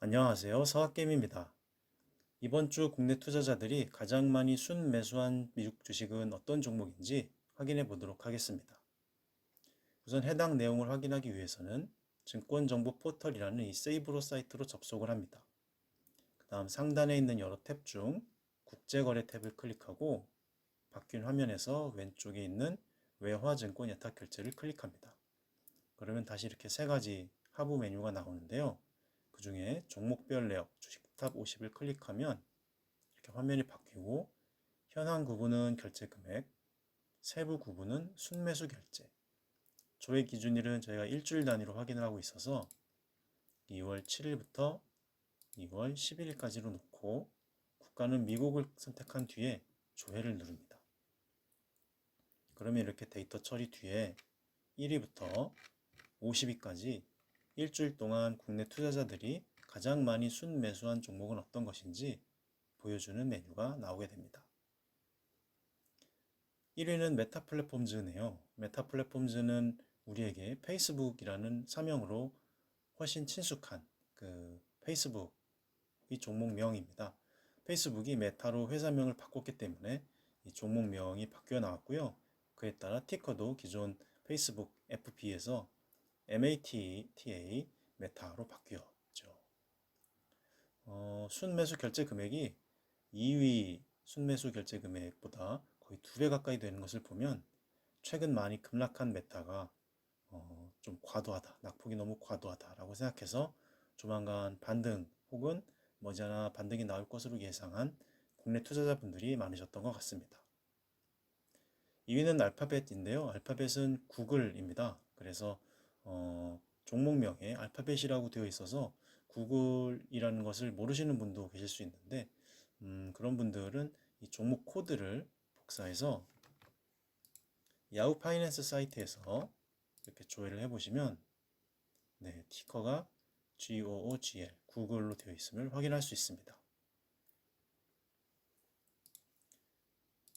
안녕하세요. 서학겜입니다. 이번 주 국내 투자자들이 가장 많이 순매수한 미국 주식은 어떤 종목인지 확인해 보도록 하겠습니다. 우선 해당 내용을 확인하기 위해서는 증권정보 포털이라는 이 세이브로 사이트로 접속을 합니다. 그 다음 상단에 있는 여러 탭 중 국제거래 탭을 클릭하고 바뀐 화면에서 왼쪽에 있는 외화증권 예탁결제를 클릭합니다. 그러면 다시 이렇게 세 가지 하부 메뉴가 나오는데요. 그 중에 종목별 내역 주식탑 50을 클릭하면 이렇게 화면이 바뀌고 현황 구분은 결제 금액, 세부 구분은 순매수 결제, 조회 기준일은 저희가 일주일 단위로 확인을 하고 있어서 2월 7일부터 2월 11일까지로 놓고 국가는 미국을 선택한 뒤에 조회를 누릅니다. 그러면 이렇게 데이터 처리 뒤에 1위부터 50위까지 일주일 동안 국내 투자자들이 가장 많이 순매수한 종목은 어떤 것인지 보여주는 메뉴가 나오게 됩니다. 1위는 메타 플랫폼즈네요. 메타 플랫폼즈는 우리에게 페이스북이라는 사명으로 훨씬 친숙한 그 페이스북이 종목명입니다. 페이스북이 메타로 회사명을 바꿨기 때문에 이 종목명이 바뀌어 나왔고요. 그에 따라 티커도 기존 페이스북 FB에서 MATA 메타로 바뀌었죠. 순매수 결제 금액이 2위 순매수 결제 금액보다 거의 2배 가까이 되는 것을 보면 최근 많이 급락한 메타가 좀 과도하다, 낙폭이 너무 과도하다라고 생각해서 조만간 반등 혹은 머지않아 반등이 나올 것으로 예상한 국내 투자자분들이 많으셨던 것 같습니다. 2위는 알파벳인데요. 알파벳은 구글입니다. 그래서 종목명에 알파벳이라고 되어 있어서 구글이라는 것을 모르시는 분도 계실 수 있는데 그런 분들은 이 종목 코드를 복사해서 야후 파이낸스 사이트에서 이렇게 조회를 해보시면 네, 티커가 GOOGL, 구글로 되어 있음을 확인할 수 있습니다.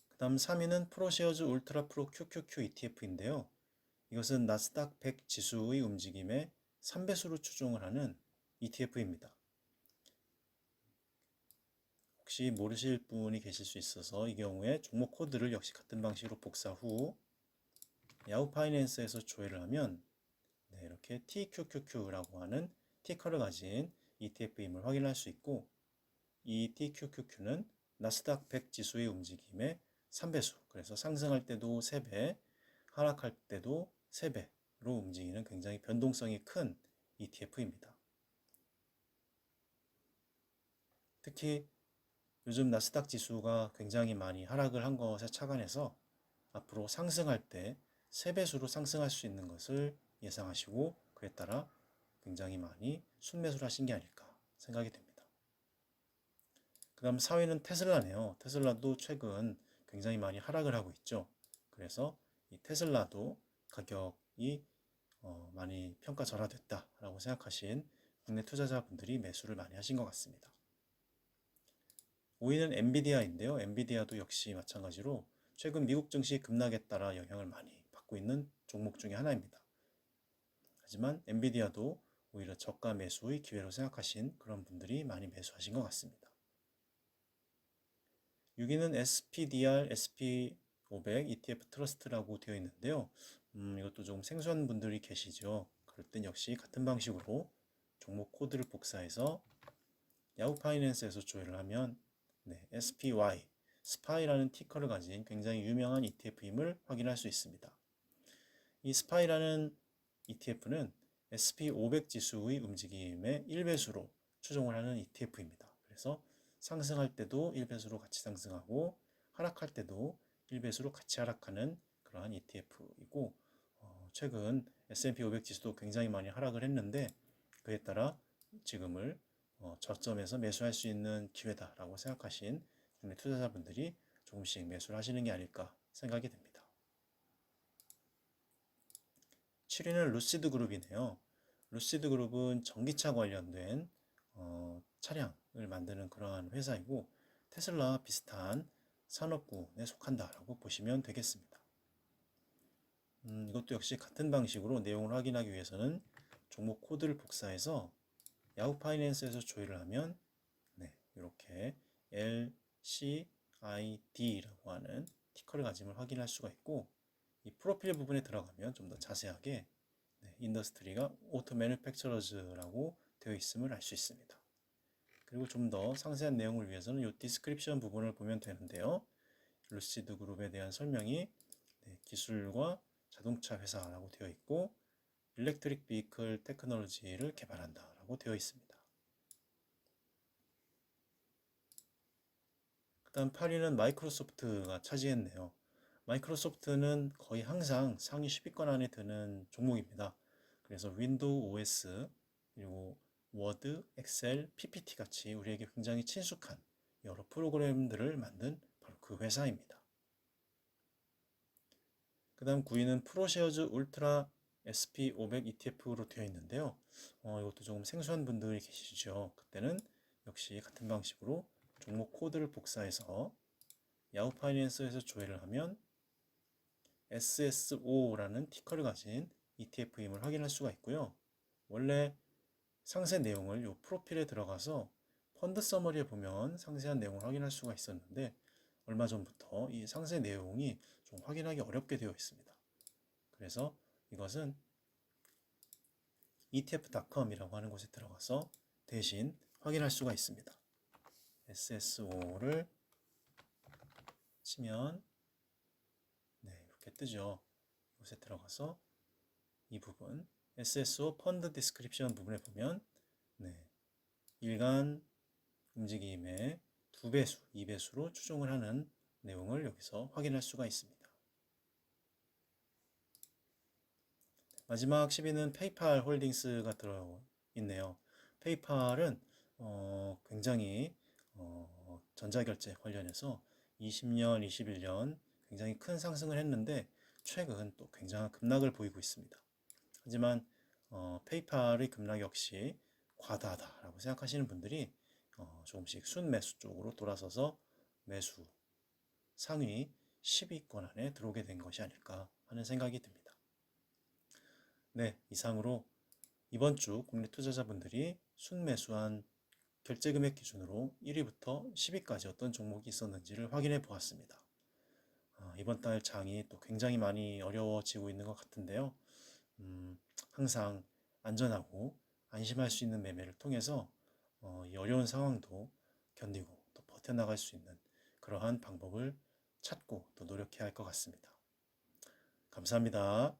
그 다음 3위는 프로쉐어즈 울트라 프로 QQQ ETF인데요. 이것은 나스닥 100 지수의 움직임의 3배수로 추종을 하는 ETF입니다. 혹시 모르실 분이 계실 수 있어서 이 경우에 종목 코드를 역시 같은 방식으로 복사 후 야후 파이낸스에서 조회를 하면 네, 이렇게 TQQQ라고 하는 티커를 가진 ETF임을 확인할 수 있고 이 TQQQ는 나스닥 100 지수의 움직임의 3배수, 그래서 상승할 때도 3배, 하락할 때도 3배로 움직이는 굉장히 변동성이 큰 ETF입니다. 특히 요즘 나스닥 지수가 굉장히 많이 하락을 한 것에 착안해서 앞으로 상승할 때 3배수로 상승할 수 있는 것을 예상하시고 그에 따라 굉장히 많이 순매수를 하신 게 아닐까 생각이 됩니다. 그 다음 4위는 테슬라네요. 테슬라도 최근 굉장히 많이 하락을 하고 있죠. 그래서 이 테슬라도 가격이 많이 평가절하됐다라고 생각하신 국내 투자자분들이 매수를 많이 하신 것 같습니다. 5위는 엔비디아인데요. 엔비디아도 역시 마찬가지로 최근 미국 증시 급락에 따라 영향을 많이 받고 있는 종목 중에 하나입니다. 하지만 엔비디아도 오히려 저가 매수의 기회로 생각하신 그런 분들이 많이 매수하신 것 같습니다. 6위는 SPDR SP500 ETF 트러스트라고 되어 있는데요. 이것도 조금 생소한 분들이 계시죠. 그럴 땐 역시 같은 방식으로 종목 코드를 복사해서 야후 파이낸스에서 조회를 하면 네, SPY, 스파이라는 티커를 가진 굉장히 유명한 ETF임을 확인할 수 있습니다. 이 스파이라는 ETF는 SP500 지수의 움직임의 1배수로 추종을 하는 ETF입니다. 그래서 상승할 때도 1배수로 같이 상승하고 하락할 때도 1배수로 같이 하락하는 그러한 ETF이고 최근 S&P 500 지수도 굉장히 많이 하락을 했는데 그에 따라 지금을 저점에서 매수할 수 있는 기회다라고 생각하신 국내 투자자분들이 조금씩 매수를 하시는 게 아닐까 생각이 됩니다. 7위는 루시드 그룹이네요. 루시드 그룹은 전기차 관련된 차량을 만드는 그러한 회사이고 테슬라와 비슷한 산업군에 속한다라고 보시면 되겠습니다. 이것도 역시 같은 방식으로 내용을 확인하기 위해서는 종목 코드를 복사해서 야후 파이낸스에서 조회를 하면 이렇게 LCID라고 하는 티커를 가짐을 확인할 수가 있고, 이 프로필 부분에 들어가면 좀 더 자세하게 인더스트리가 오토 매니팩처러즈라고 되어 있음을 알 수 있습니다. 그리고 좀 더 상세한 내용을 위해서는 이 디스크립션 부분을 보면 되는데요. 루시드 그룹에 대한 설명이 기술과 자동차 회사라고 되어 있고, 일렉트릭 비클 테크놀로지를 개발한다라고 되어 있습니다. 그 다음 8위는 마이크로소프트가 차지했네요. 마이크로소프트는 거의 항상 상위 10위권 안에 드는 종목입니다. 그래서 윈도우 OS, 그리고 워드, 엑셀, PPT 같이 우리에게 굉장히 친숙한 여러 프로그램들을 만든 바로 그 회사입니다. 그 다음 9위는 프로쉐어즈 울트라 SP500 ETF로 되어 있는데요. 이것도 조금 생소한 분들이 계시죠. 그때는 역시 같은 방식으로 종목 코드를 복사해서 야후 파이낸스에서 조회를 하면 SSO라는 티커를 가진 ETF임을 확인할 수가 있고요. 원래 상세 내용을 이 프로필에 들어가서 펀드 서머리에 보면 상세한 내용을 확인할 수가 있었는데, 얼마 전부터 이 상세 내용이 좀 확인하기 어렵게 되어 있습니다. 그래서 이것은 etf.com이라고 하는 곳에 들어가서 대신 확인할 수가 있습니다. SSO를 치면 이렇게 뜨죠. 이곳에 들어가서 이 부분 SSO 펀드 디스크립션 부분에 보면 일간 움직임의 2배수, 2배수로 추종을 하는 내용을 여기서 확인할 수가 있습니다. 마지막 10위는 페이팔 홀딩스가 들어있네요. 페이팔은 굉장히 전자결제 관련해서 20년, 21년 굉장히 큰 상승을 했는데 최근 또 굉장한 급락을 보이고 있습니다. 하지만 페이팔의 급락 역시 과다하다라고 생각하시는 분들이 조금씩 순매수 쪽으로 돌아서서 매수 상위 10위권 안에 들어오게 된 것이 아닐까 하는 생각이 듭니다. 이상으로 이번 주 국내 투자자분들이 순매수한 결제금액 기준으로 1위부터 10위까지 어떤 종목이 있었는지를 확인해 보았습니다. 이번 달 장이 또 굉장히 많이 어려워지고 있는 것 같은데요. 항상 안전하고 안심할 수 있는 매매를 통해서 이 어려운 상황도 견디고 또 버텨나갈 수 있는 그러한 방법을 찾고 또 노력해야 할 것 같습니다. 감사합니다.